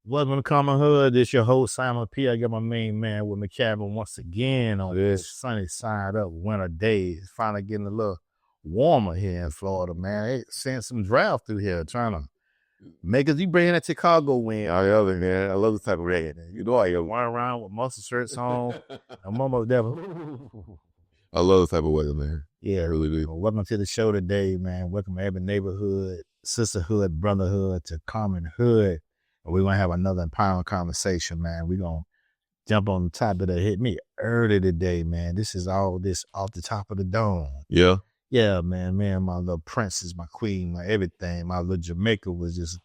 Welcome to Common Hood. This your host, Simon P. I got my main man with McCabin once again on this sunny side up winter days. Finally getting a little warmer here in Florida, man. They sent some draft through here trying to make us. You bring that Chicago win. I love it, man. I love this type of rain. You know I am. Run around with muscle shirts on. I'm almost there. I love this type of weather, man. Yeah, I really do. Well, welcome to the show today, man. Welcome to every neighborhood, sisterhood, brotherhood to Common Hood. And we're going to have another empowering conversation, man. We're going to jump on the topic that hit me early today, man. This is all this off the top of the dome. Yeah? Yeah, man. My little princess, my queen, my everything. My little Jamaica was just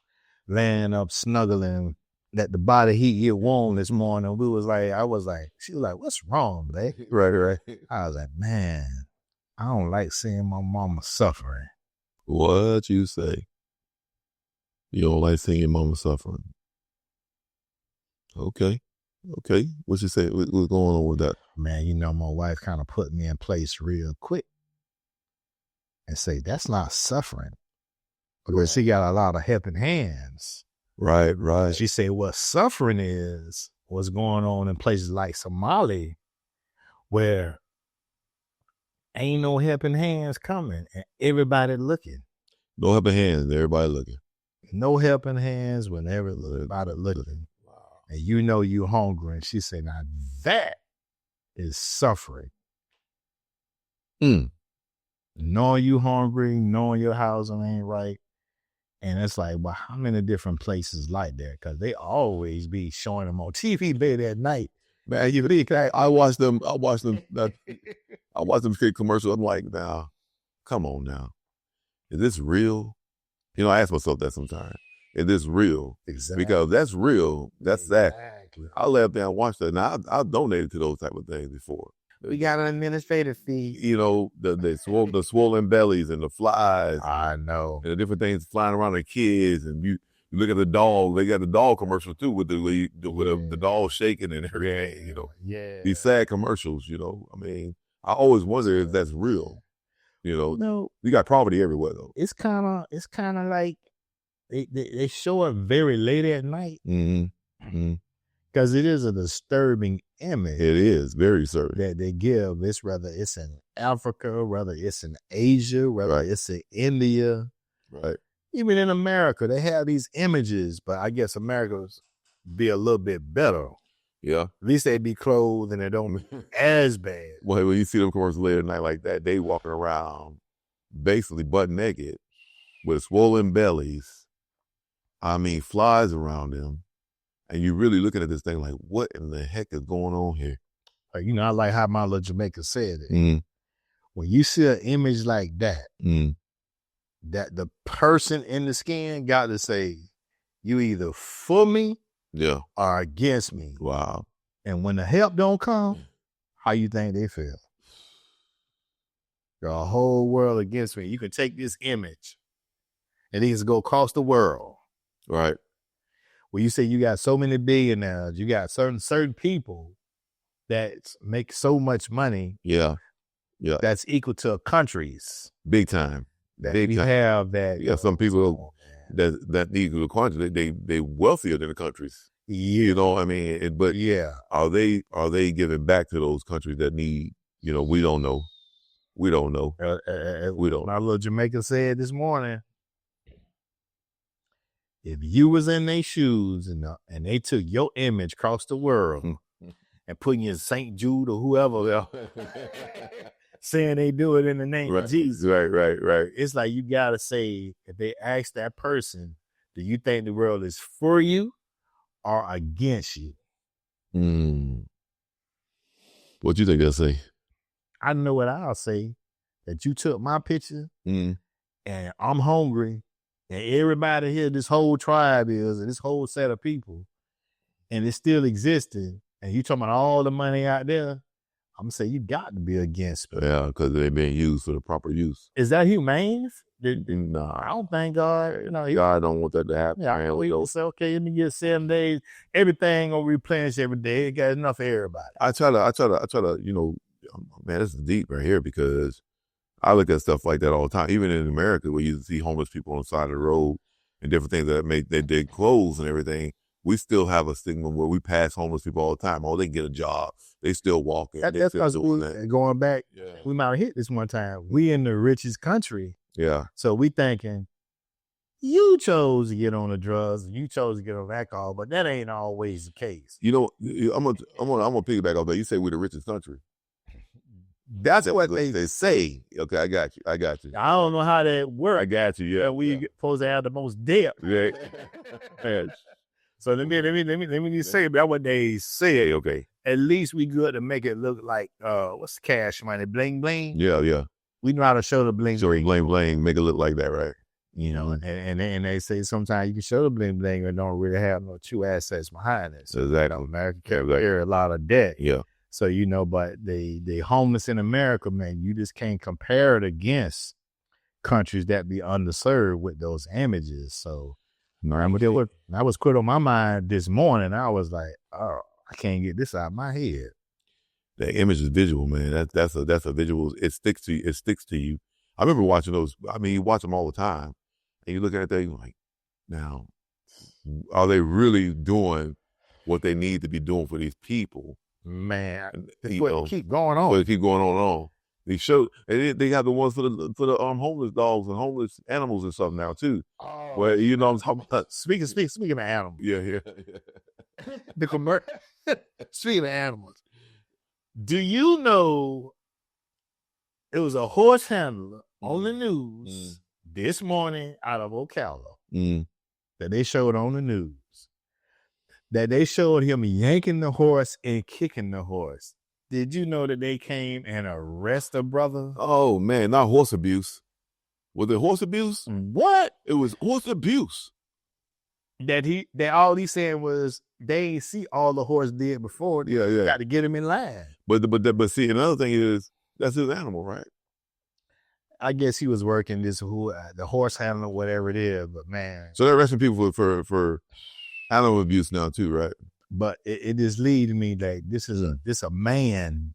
laying up, snuggling at the body heat get warm this morning. She was like, what's wrong, babe? Right. I was like, man, I don't like seeing my mama suffering. What you say? You don't like seeing your mama suffering. Okay. What you say? What's going on with that? Man, my wife kind of put me in place real quick and say, that's not suffering. Because she got a lot of helping hands. Right. She said what suffering is what's going on in places like Somalia where ain't no helping hands coming and everybody looking. No helping hands, everybody looking. No helping hands when everybody looking. Wow. And you hungry. And she said, now that is suffering. Knowing you hungry, knowing your housing ain't right. And it's like, well, how many different places like that? Because they always be showing them on TV late at night. Man, I watch them kid commercials. I'm like, now, come on now. Is this real? I ask myself that sometimes. Is this real? Exactly. Because that's real. That's exactly. That. I lay down and watch that. Now, I've donated to those type of things before. We got an administrative fee. The swollen bellies and the flies. I know. And the different things flying around the kids. And you look at the dog. They got the dog commercial too with the dog shaking and everything, Yeah. These sad commercials, I mean, I always wonder if that's real. You got poverty everywhere though. It's kind of like they show it very late at night. Mm-hmm. Because it is a disturbing image. It is very disturbing that they give. It's whether it's in Africa, whether it's in Asia, whether it's in India, right? Even in America, they have these images. But I guess America's be a little bit better. Yeah. At least they be clothed and they don't be as bad. Well, when you see them commercials late at night like that, they walking around basically butt naked with swollen bellies. I mean, flies around them. And you're really looking at this thing like, what in the heck is going on here? I like how my little Jamaica said it. Mm. When you see an image like that, that the person in the skin got to say, you either for me or against me. Wow. And when the help don't come, how you think they feel? The whole world against me. You can take this image and it can go across the world. Right. Well, you say you got so many billionaires, you got certain people that make so much money. Yeah. That's equal to countries. Big time. Have that. Yeah, some people that need to the country, they wealthier than the countries. Yeah. You know what I mean? But are they giving back to those countries that need, we don't know. We don't know. We don't. My little Jamaica said this morning, if you was in their shoes and they took your image across the world and putting you in St. Jude or whoever saying they do it in the name of Jesus. Right. It's like you got to say, if they ask that person, do you think the world is for you or against you? What you think they'll say? I know what I'll say. That you took my picture and I'm hungry. And everybody here, this whole tribe is, and this whole set of people, and it's still existing, and you talking about all the money out there, I'm going to say you got to be against me. Yeah, because they're being used for the proper use. Is that humane? Nah. I don't think God, God don't want that to happen. Yeah, we will say, okay, let me get 7 days. Everything going to replenish every day. It got enough for everybody. I try to, man, this is deep right here because I look at stuff like that all the time. Even in America, where you see homeless people on the side of the road and different things that make their clothes and everything. we still have a stigma where we pass homeless people all the time. Oh, they can get a job. They still walking. That's because going back, we might have hit this one time. We in the richest country. Yeah. So we thinking, you chose to get on the drugs, you chose to get on alcohol, but that ain't always the case. You know, I'm gonna piggyback off that. You say we're the richest country. That's what they say. Okay, I got you. I don't know how that works. I got you. Yeah, we supposed to have the most debt. Yeah. So let me say about what they say. Okay, at least we good to make it look like what's the cash money? Bling bling. Yeah. We know how to show the bling. Bling, make it look like that, right? You know, and they say sometimes you can show the bling bling and don't really have no true assets behind it. So exactly. America carry a lot of debt. Yeah. So, you know, but the homeless in America, man, you just can't compare it against countries that be underserved with those images. So I was quit on my mind this morning. I was like, oh, I can't get this out of my head. The image is visual, man. That's a visual. It sticks to you. It sticks to you. I remember watching those. I mean, you watch them all the time, and you look at it, you're like, now, are they really doing what they need to be doing for these people? Man, keep going on. Keep going on. They show, and they have the ones for the homeless dogs and homeless animals and stuff now too. Oh, where you know I'm talking about. Speaking of animals. Yeah. The commercial. Speaking of animals, do you know it was a horse handler on the news this morning out of Ocala that they showed on the news? That they showed him yanking the horse and kicking the horse. Did you know that they came and arrested a brother? Oh man, not horse abuse. Was it horse abuse? What? It was horse abuse. That all he saying was they ain't see all the horse did before. Yeah. Got to get him in line. But see, another thing is that's his animal, right? I guess he was working the horse handler, whatever it is. But man, so they're arresting people for animal abuse now too, right? But it just leads me like this a man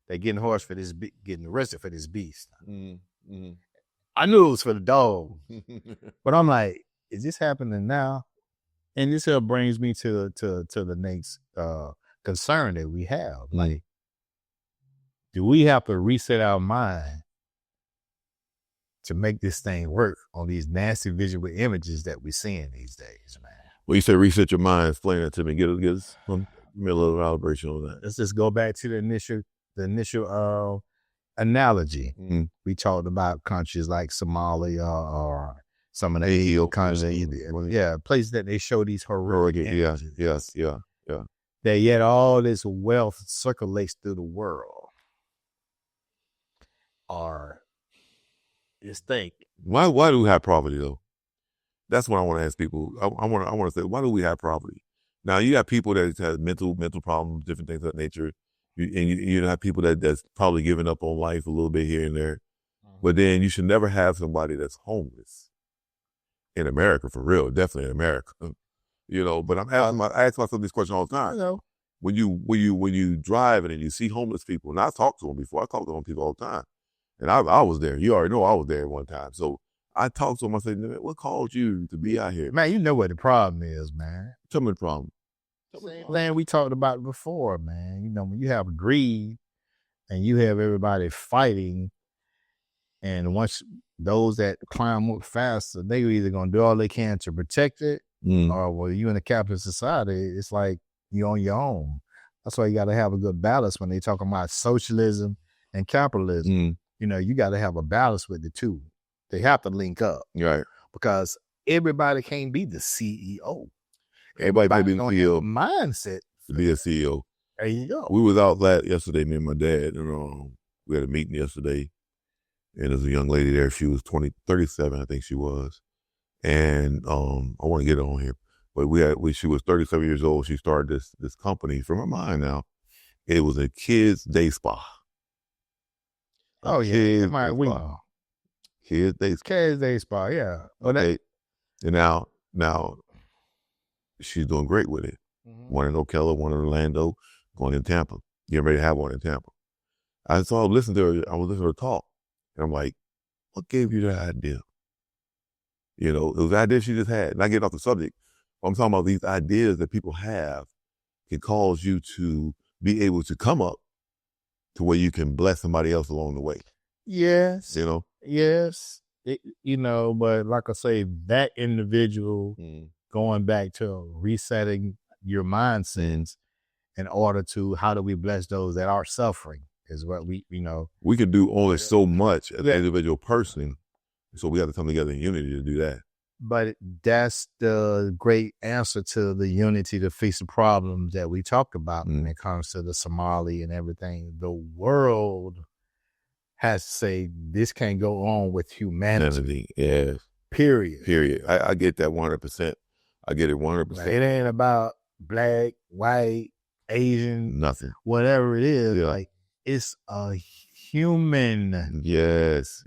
that getting arrested for this beast. Mm-hmm. I knew it was for the dog, but I'm like, is this happening now? And this brings me to the next concern that we have. Like, do we have to reset our mind to make this thing work on these nasty visual images that we're seeing these days, man? Well, you said reset your mind. Explain that to me. Get us a little elaboration on that. Let's just go back to the initial analogy. Mm-hmm. We talked about countries like Somalia or some of the EU countries. Yeah, places that they show these horrific images. Yeah. That yet all this wealth circulates through the world. Or just think. Why do we have poverty though? That's what I want to ask people. I want to say, why do we have poverty? Now you have people that have mental problems, different things of that nature. You have people that's probably giving up on life a little bit here and there. Mm-hmm. But then you should never have somebody that's homeless in America, for real. Definitely in America. But I ask myself this question all the time. I know. When you drive and you see homeless people, and I talk to them before. I talk to homeless people all the time. And I was there. You already know I was there one time. So I talked to him. I said, what caused you to be out here? Man, you know what the problem is, man. Tell me the problem. Same thing we talked about before, man. You know, when you have greed and you have everybody fighting, and once those that climb up faster, they either going to do all they can to protect it, or well, you in a capitalist society, it's like you're on your own. That's why you got to have a good balance when they talking about socialism and capitalism. You got to have a balance with the two. They have to link up. Right. Because everybody can't be the CEO. Everybody can't be the CEO. Mindset. To be a CEO. There you go. We was out yesterday, me and my dad, and we had a meeting yesterday. And there's a young lady there. She was 37, I think she was. And I want to get her on here. But she was 37 years old. She started this company from her mind now. It was a kids' day spa. Oh, yeah. Kids Day Spa, yeah. Okay. And now she's doing great with it. Mm-hmm. One in Ocala, one in Orlando, going in Tampa. Getting ready to have one in Tampa. I was listening to her talk. And I'm like, what gave you that idea? It was an idea she just had. Not getting off the subject, I'm talking about these ideas that people have can cause you to be able to come up to where you can bless somebody else along the way. Yes. You know? Yes. But like I say, that individual going back to resetting your mindsets in order to, how do we bless those that are suffering is what we can do only so much as an individual person. So we have to come together in unity to do that. But that's the great answer to the unity to face the problems that we talked about when it comes to the Somali and everything. The world has to say this can't go on with humanity. Yes. Period. I get that 100%. I get it 100%. Like, it ain't about black, white, Asian, nothing, whatever it is. Yeah. Like, it's a human. Yes.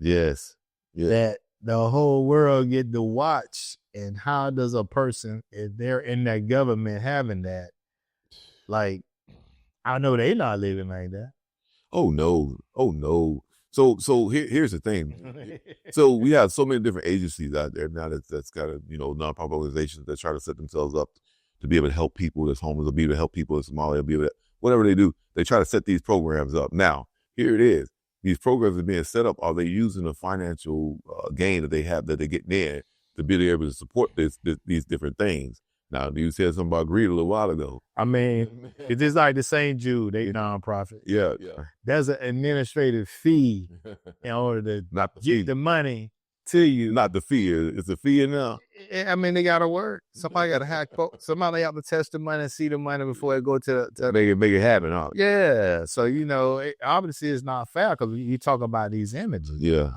That the whole world get to watch. And how does a person, if they're in that government having that, like, I know they not living like that. Oh no. So here's the thing. So we have so many different agencies out there now that's got nonprofit organizations that try to set themselves up to be able to help people that's homeless, or be able to help people in Somalia, be able to, whatever they do, they try to set these programs up. Now, here it is. These programs are being set up. Are they using the financial gain that they have, that they're getting in, to be able to support these different things? Now, you said something about greed a little while ago. I mean, it's just like the St. Jude, they nonprofit. Yeah. There's an administrative fee in order to get the money to you. Not the fee. It's a fee in there. I mean, they got to work. Somebody got to hack. Somebody have to test the money and see the money before it go to make it happen. Huh? Yeah. So, obviously it's not fair because you talk about these images. Yeah.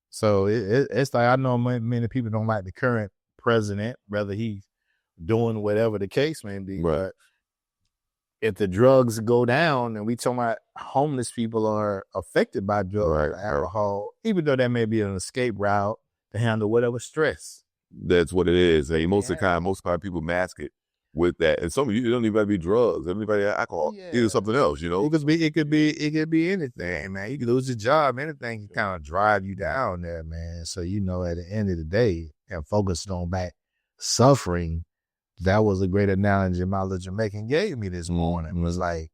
So it's like, I know many people don't like the current president, whether he's doing whatever the case may be. Right. But if the drugs go down, and we talking about homeless people are affected by drugs, alcohol, even though that may be an escape route to handle whatever stress. That's what it is. And most of the time people mask it with that. And some of you don't even be drugs, everybody alcohol, either something else, It could be anything, man. You could lose your job, anything can kind of drive you down there, man. So, at the end of the day, and focused on back suffering, that was a great analogy my little Jamaican gave me this morning. It was like,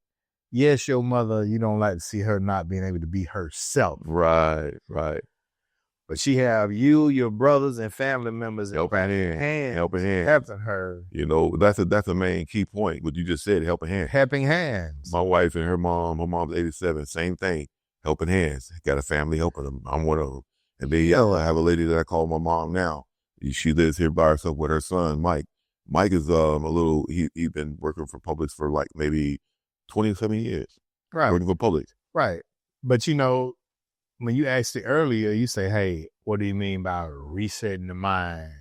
yes, your mother, you don't like to see her not being able to be herself. Right. But she have you, your brothers, and family members helping hand, helping her. That's a main key point. What you just said, helping hands. My wife and her mom's 87, same thing, helping hands. Got a family helping them. I'm one of them. And then I have a lady that I call my mom now. She lives here by herself with her son, Mike. Mike is he's been working for Publix for like maybe 27 years. Right. Working for Publix. Right. But when you asked it earlier, you say, hey, what do you mean by resetting the mind?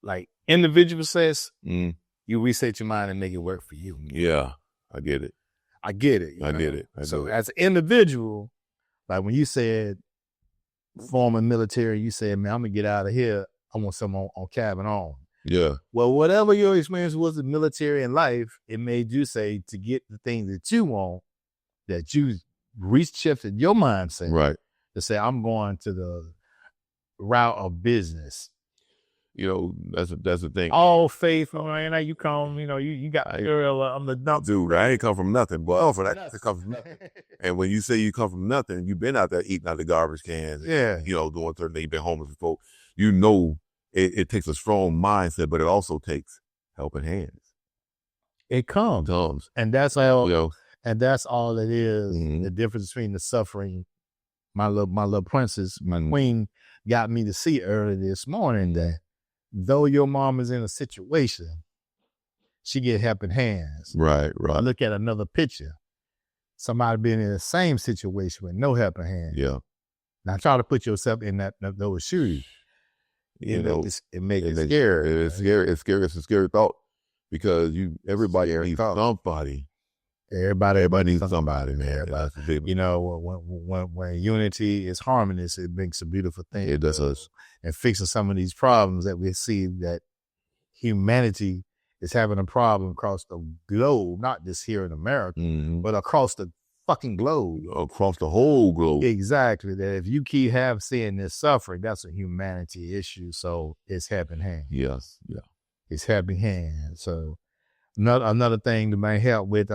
Like individual says, you reset your mind and make it work for you. Yeah, I get it. I get it. So as an individual, like when you said former military, you said, man, I'm going to get out of here. I want something on cabin on. Yeah. Well, whatever your experience was in military and life, it made you say to get the things that you want, that you reshifted your mindset. Right. To say, I'm going to the route of business. That's the thing. All faith, man. You come, you got girl on the dump. Dude, I ain't come from nothing, but for that to come from nothing. And when you say you come from nothing, you've been out there eating out the garbage cans. Yeah. Doing certain things, you've been homeless before. It takes a strong mindset, but it also takes helping hands. It comes. And that's how, and that's all it is. Mm-hmm. The difference between the suffering. My little princess, my queen, got me to see early this morning that though your mom is in a situation, she get helping hands. Right. Look at another picture. Somebody been in the same situation with no helping hands. Yeah. Now try to put yourself in those shoes. It makes it scary. It's scary. It's scary. It's a scary thought because everybody needs somebody. Everybody needs somebody, man. When unity is harmonious, it makes a beautiful thing. It does. And fixing some of these problems that we see that humanity is having a problem across the globe, not just here in America, but across the fucking globe. Across the whole globe. Exactly. That if you keep seeing this suffering, that's a humanity issue. So it's helping hand. Yes. Yeah. It's helping hand. So another thing that might help with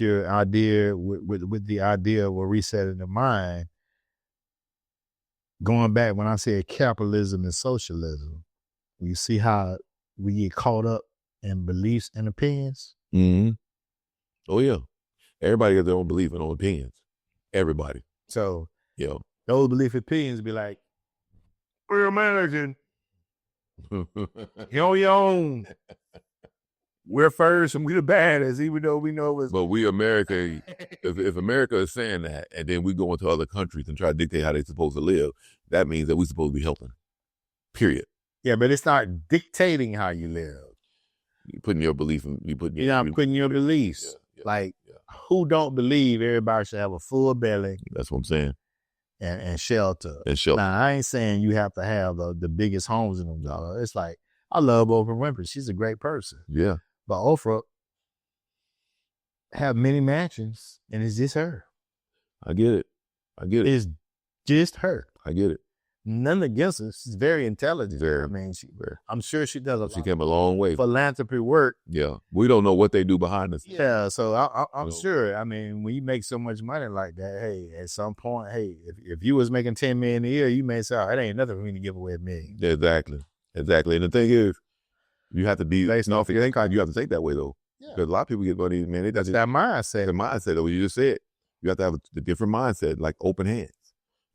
your idea, with the idea of resetting the mind, going back when I said capitalism and socialism, you see how we get caught up in beliefs and opinions? Mm-hmm. Oh, yeah. Everybody got their own belief and own opinions. Everybody. So, yeah, those belief opinions be like, we're American. You're on your own. We're first and we the baddest, even though we know it's... But we America, if America is saying that, and then we go into other countries and try to dictate how they're supposed to live, that means that we're supposed to be helping. Period. Yeah, but it's not dictating how you live. You're putting your belief in... You're not putting your beliefs. Like, who don't believe everybody should have a full belly? That's what I'm saying. And shelter. And shelter. Now, I ain't saying you have to have the biggest homes in them. It's like, I love Oprah Winfrey. She's a great person. Yeah. But Oprah have many mansions, and it's just her. I get it. It's just her. I get it. None against her. She's very intelligent. Very. I mean, I'm sure she does She came a long way. Philanthropy work. Yeah. We don't know what they do behind the scenes. Yeah, so I'm sure. I mean, when you make so much money like that, hey, at some point, hey, if you was making $10 million a year, you may say, oh, it ain't nothing for me to give away $1 million. Exactly. And the thing is, you have to be, you have to think that way though. Yeah. Because a lot of people get money, man. That's that mindset. The mindset that you just said. You have to have a different mindset, like open hands.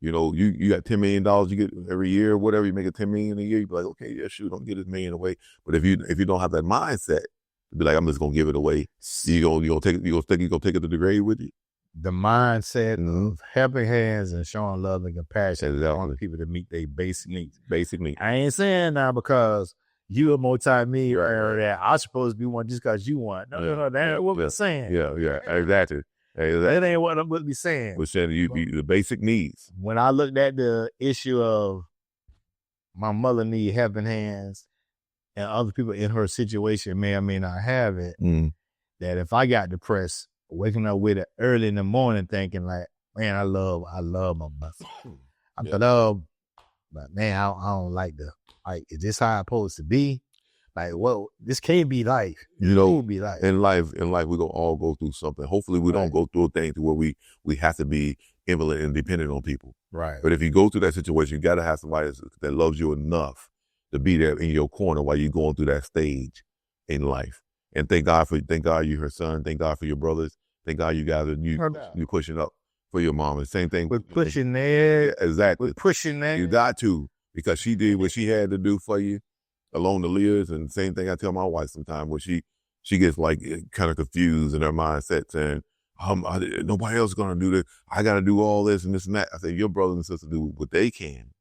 You know, you got $10 million you get every year, or whatever. You make $10 million a year. You be like, okay, yeah, shoot, don't get this $1 million away. But if you don't have that mindset, be like, I'm just gonna give it away. You gonna take it to the grave with you. The mindset of helping hands and showing love and compassion to all the people to meet their basic needs. Basic needs. I ain't saying now because you a multi-millionaire that I'm supposed to be one just because you want. No, that ain't what we're saying. Yeah, exactly. That ain't what I'm going to be saying. We're saying the basic needs. When I looked at the issue of my mother need helping hands and other people in her situation may or may not have it, that if I got depressed, waking up with it early in the morning thinking like, man, I love my mother. I love, but man, I don't like is this how I'm supposed to be? Like, well, this can't be life. You know, be life. In life, we're going to all go through something. Hopefully we don't go through a thing to where we have to be invalid and dependent on people. Right. But if you go through that situation, you got to have somebody that loves you enough to be there in your corner while you're going through that stage in life. And thank God you're her son. Thank God for your brothers. Thank God you guys you pushing up for your mom. And same thing. We're pushing there. Exactly. We're pushing there. You got to, because she did what she had to do for you along the years. And same thing I tell my wife sometimes, where she gets like kind of confused in her mindset saying, nobody else is going to do this. I got to do all this and this and that. I say, your brothers and sisters do what they can.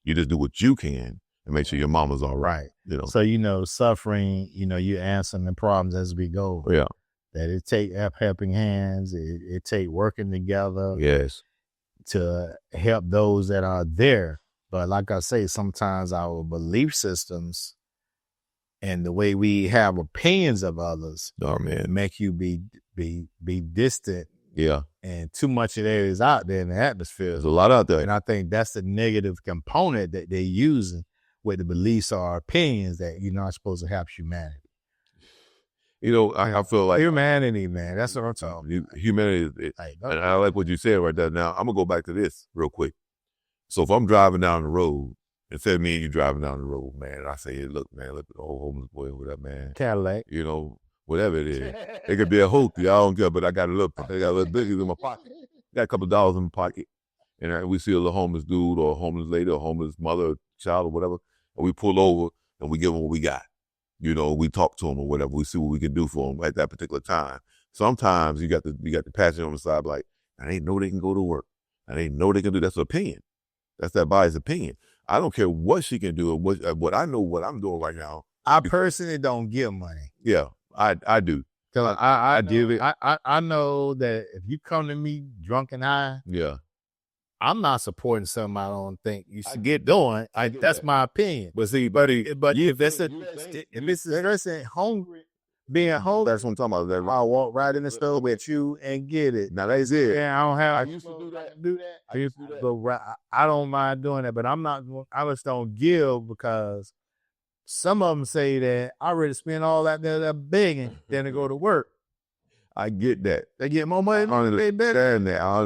You just do what you can and make sure your mama's all right. You know. So, suffering, you answering the problems as we go. Yeah. That it take helping hands. It take working together. Yes. To help those that are there. But like I say, sometimes our belief systems and the way we have opinions of others, make you be distant. Yeah. And too much of that is out there in the atmosphere. There's a lot out there. And I think that's the negative component that they're using with the beliefs or opinions that you're not supposed to help humanity. I feel like humanity, man. That's what I'm talking about. Humanity. And I like what you said right there. Now, I'm going to go back to this real quick. So if I'm driving down the road, instead of me and you driving down the road, man, I say, hey, look at the old homeless boy, what up, man? Cadillac. Whatever it is. It could be a hoopty, I don't care, but I got a little bigger in my pocket. Got a couple of dollars in my pocket. And we see a little homeless dude or a homeless lady or a homeless mother or child or whatever, and we pull over and we give them what we got. We talk to them or whatever. We see what we can do for them at that particular time. Sometimes you got the passenger on the side like, I didn't know they can go to work. I didn't know they can do. That's an opinion. That's that body's opinion. I don't care what she can do or what I know what I'm doing right now. I personally don't give money. Yeah, I do. Cause I do. I know that if you come to me drunk and high, I'm not supporting something I don't think you should get doing. That's my opinion. But see, buddy, if it's a person hungry being homeless. That's what I'm talking about. I'll walk right in the store with you and get it. Now that's it. Yeah, I don't have. I used to do that. I used to do that. But I don't mind doing that, but I'm not. I just don't give because some of them say that I already spent all that there begging than to go to work. I get that. They get more money. I understand that. I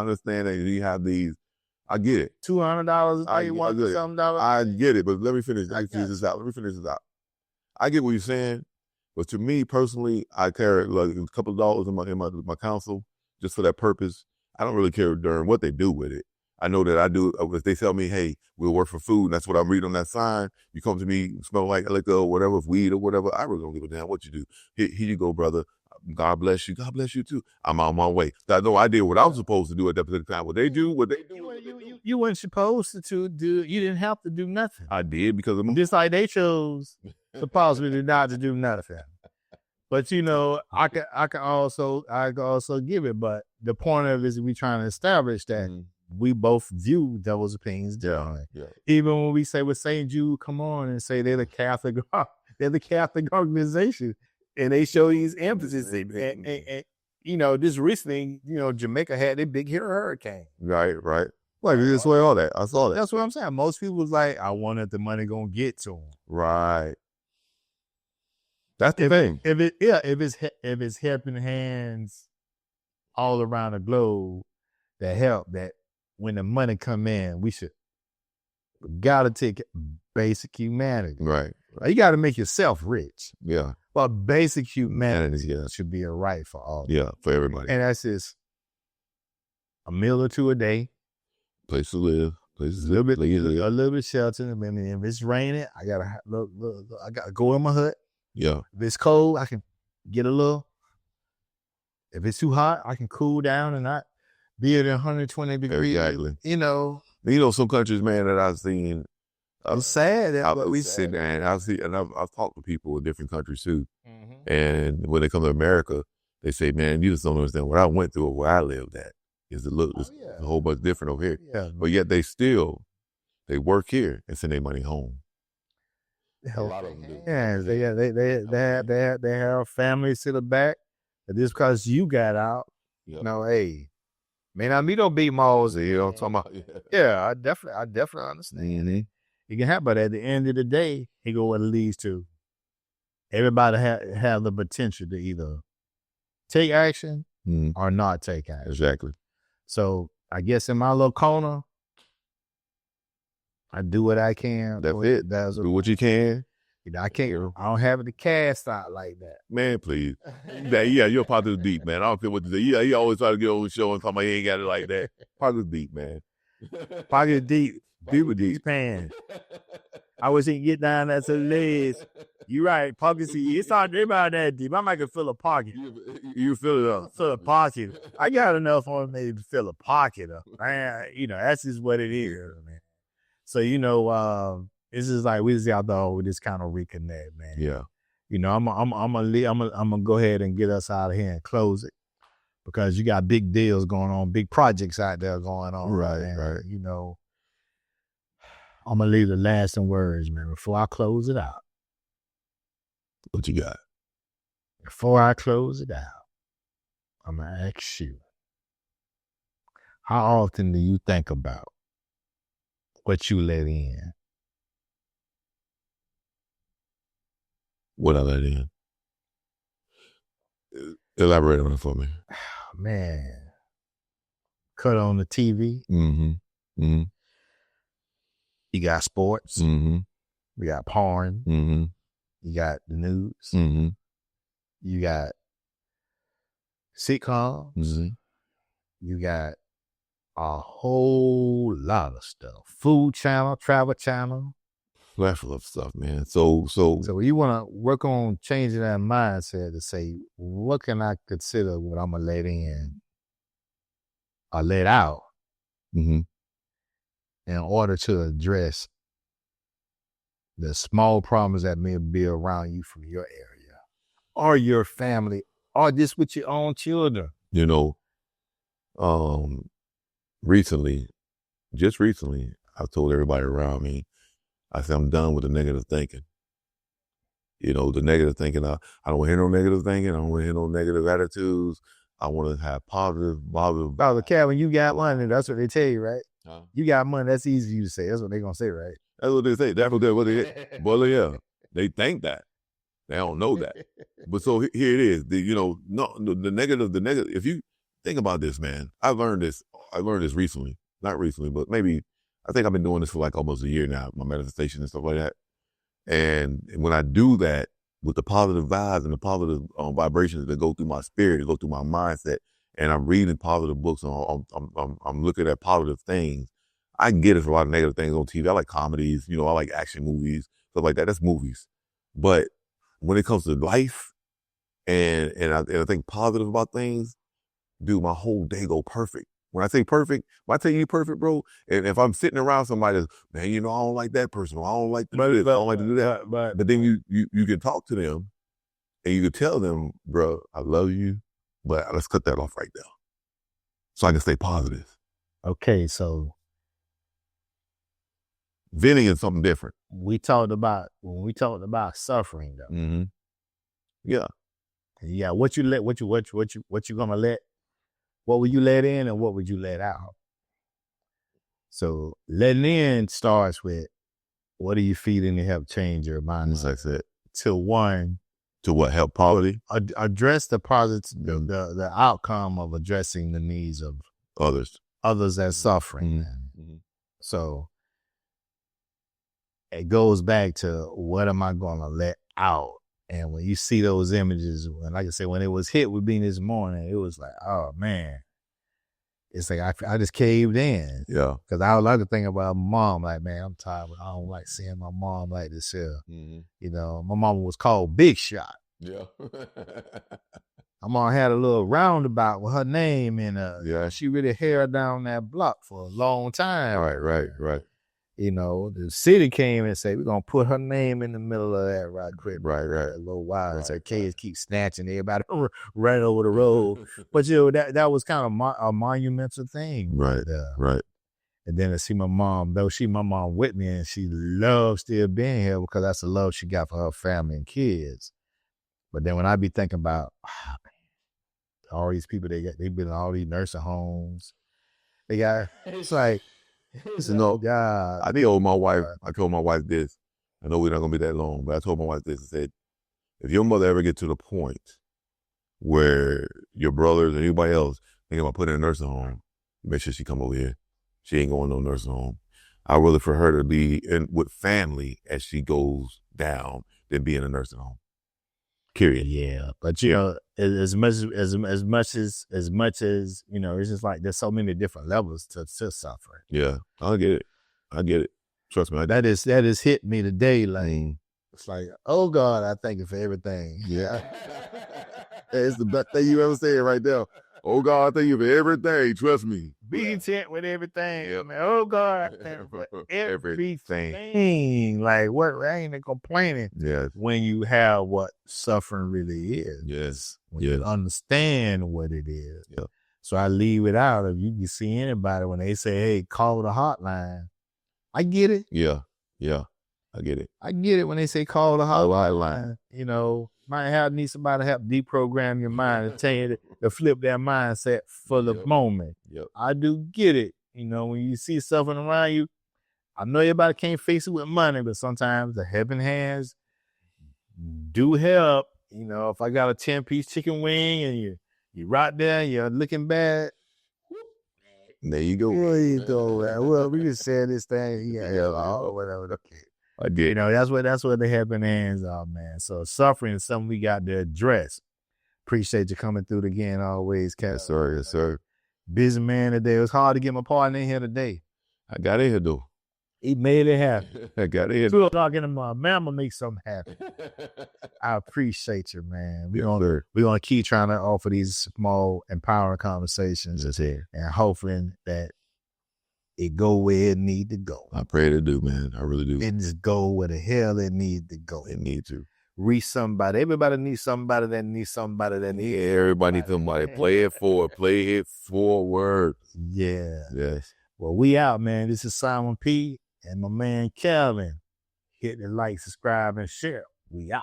understand that you have these. I get it. $200. I get it, but let me finish. Let me finish this out. I get what you're saying, but to me personally, I carry like a couple of dollars in my council just for that purpose. I don't really care during what they do with it. I know that I do. If they tell me, "Hey, we'll work for food," and that's what I'm reading on that sign. You come to me, smell like liquor or whatever, weed or whatever. I really don't give a damn what you do. Here you go, brother. God bless you. God bless you too. I'm on my way. I know I did what I was supposed to do at that particular time. What they do. You weren't supposed to do. You didn't have to do nothing. I did because of just like they chose supposedly not to do nothing. But I can also give it. But the point of it is we trying to establish that we both view those opinions differently. Yeah. Even when we say with St. Jude, come on and say they're the Catholic organization. And they show these emphasis. And this recently, Jamaica had their big hurricane. Right. Like, this way, all that. I saw that. That's what I'm saying. Most people was like, I wanted the money going to get to them. Right. That's the thing. If it's helping hands all around the globe that help, that when the money come in, we gotta take basic humanity. Right. You got to make yourself rich. Yeah. But basic humanity should be a right for all. Yeah, for everybody. And that's just a meal or two a day. Place to live. A little bit of shelter. I mean, if it's raining, I gotta go in my hut. Yeah. If it's cold, I can get a little. If it's too hot, I can cool down and not be at 120 degrees. Exactly. Some countries, man, that I've seen. I'm sad that we sit there and I've talked to people in different countries too. Mm-hmm. And when they come to America, they say, "Man, you just don't understand what I went through or where I lived at. It's a whole bunch different over here." Yeah. But yet they work here and send their money home. A lot of them do. Yeah, they have families to the back. And just because you got out, hey, may not be no big malls. You know what I'm talking about? Yeah, I definitely understand. Mm-hmm. It can happen, but at the end of the day, he go what it leads to. Everybody have the potential to either take action or not take action. Exactly. So I guess in my little corner, I do what I can. That's it. Do what you can. I can't. I don't have it to cast out like that. Man, please. You're part of the deep, man. I don't care what you say. Yeah, he always try to get on the show and talk about he ain't got it like that. Part of the deep, man. Pocket deep. People deep pants. I wish he could get down there to the legs. You right, pocket see. It's not about that deep. I might can fill a pocket. You fill it up. Fill a pocket. I got enough on me to fill a pocket up. Man, that's just what it is, man. So it's just like we just out there with this kind of reconnect, man. Yeah. I'm gonna go ahead and get us out of here and close it because you got big deals going on, big projects out there going on. Right. I'm gonna leave the lasting words, man, before I close it out. What you got? Before I close it out, I'm gonna ask you, how often do you think about what you let in? What I let in? Elaborate on it for me. Man, cut on the TV. Mm-hmm. Mm-hmm. You got sports. Mm-hmm. You got porn. Mm-hmm. You got the news. Mm-hmm. You got sitcoms. Mm-hmm. You got a whole lot of stuff. Food channel, travel channel. Level of stuff, man. So you want to work on changing that mindset to say, what can I consider what I'm gonna let in or let out in order to address the small problems that may be around you from your area or your family or just with your own children. Recently, I've told everybody around me, I said, I'm done with the negative thinking. You know, the negative thinking. I don't want to hear no negative thinking. I don't want to hear no negative attitudes. I want to have positive. Oh, Calvin, you got money. That's what they tell you, right? Huh? You got money. That's easy for you to say. That's what they're going to say, right? That's what they say. That's what they well, yeah. They think that. They don't know that. But so here it is. The negative. If you think about this, man, I learned this recently. Not recently, but maybe, I think I've been doing this for like almost a year now, my manifestation and stuff like that. And when I do that with the positive vibes and the positive vibrations that go through my spirit, that go through my mindset, and I'm reading positive books, and I'm looking at positive things, I can get it for a lot of negative things on TV. I like comedies, I like action movies, stuff like that. That's movies. But when it comes to life and I think positive about things, dude, my whole day go perfect. When I say perfect, when I tell you perfect, bro, and if I'm sitting around somebody that's, man, I don't like that person, or I don't like to do this, I don't like to do that. But then you can talk to them and you can tell them, bro, I love you, but let's cut that off right now. So I can stay positive. Okay, so venting is something different. When we talked about suffering though. Mm-hmm. Yeah. Yeah, what you gonna let? What would you let in and what would you let out? So letting in starts with, what are you feeding to help change your mindset? Like that. To what, help poverty? Address the positive, the outcome of addressing the needs of others that's suffering. Mm-hmm. So it goes back to, what am I gonna let out? And when you see those images, like I said, when it was hit with me this morning, it was like, oh man, it's like I just caved in. Yeah. Because I would like to think about my mom, like, man, I'm tired. I don't like seeing my mom like this here. Mm-hmm. My mama was called Big Shot. Yeah. My mom had a little roundabout with her name in her. Yeah. She really held down that block for a long time. Right. The city came and said, we're going to put her name in the middle of that right quick. Right. A little while. So kids keep snatching everybody right over the road. But, that was kind of a monumental thing. Right. And then to see my mom, though my mom with me, and she loves still being here because that's the love she got for her family and kids. But then when I be thinking about all these people, they've been in all these nursing homes. It's like, God. I told my wife this. I know we're not going to be that long, but I told my wife this. I said, if your mother ever get to the point where your brothers or anybody else think about putting her in a nursing home, make sure she come over here. She ain't going to no nursing home. I'd rather for her to be with family as she goes down than be in a nursing home. Period. Yeah, but as much as it's just like there's so many different levels to suffering. Yeah, I get it. Trust me, that is hit me today. Like it's like, oh God, I thank you for everything. Yeah, it's the best thing you ever said right there. Oh God, I thank you for everything. Trust me. Be content with everything. Yep. Man, oh God, I thank you for everything. Like, what? I ain't complaining. Yes. When you have what suffering really is. Yes. When you understand what it is. Yeah. So I leave it out. If you can see anybody when they say, "Hey, call the hotline," I get it. Yeah. I get it. I get it when they say call the hotline. Might need somebody to help deprogram your mind and tell you to flip that mindset for the moment. Yep. I do get it. When you see something around you, I know everybody can't face it with money, but sometimes the helping hands do help. If I got a 10-piece chicken wing and you right there, you're looking bad. There you go. Well, we just said this thing. Whatever. Okay. I did. That's what the helping hands are, man. So suffering is something we got to address. Appreciate you coming through again always, Cat. Yes, sir. Busy man today. It was hard to get my partner in here today. I got in here though. He made it happen. I got in here. 2 o'clock in the morning. Man, I'm gonna make something happen. I appreciate you, man. We're gonna keep trying to offer these small, empowering conversations and hoping that it go where it need to go. I pray to do, man. I really do. And just go where the hell it need to go. It need to. Reach somebody. Everybody needs somebody that needs somebody that needs. Yeah, everybody needs somebody. Play it forward. Yeah. Yes. Well, we out, man. This is Simon P. and my man Calvin. Hit the like, subscribe, and share. We out.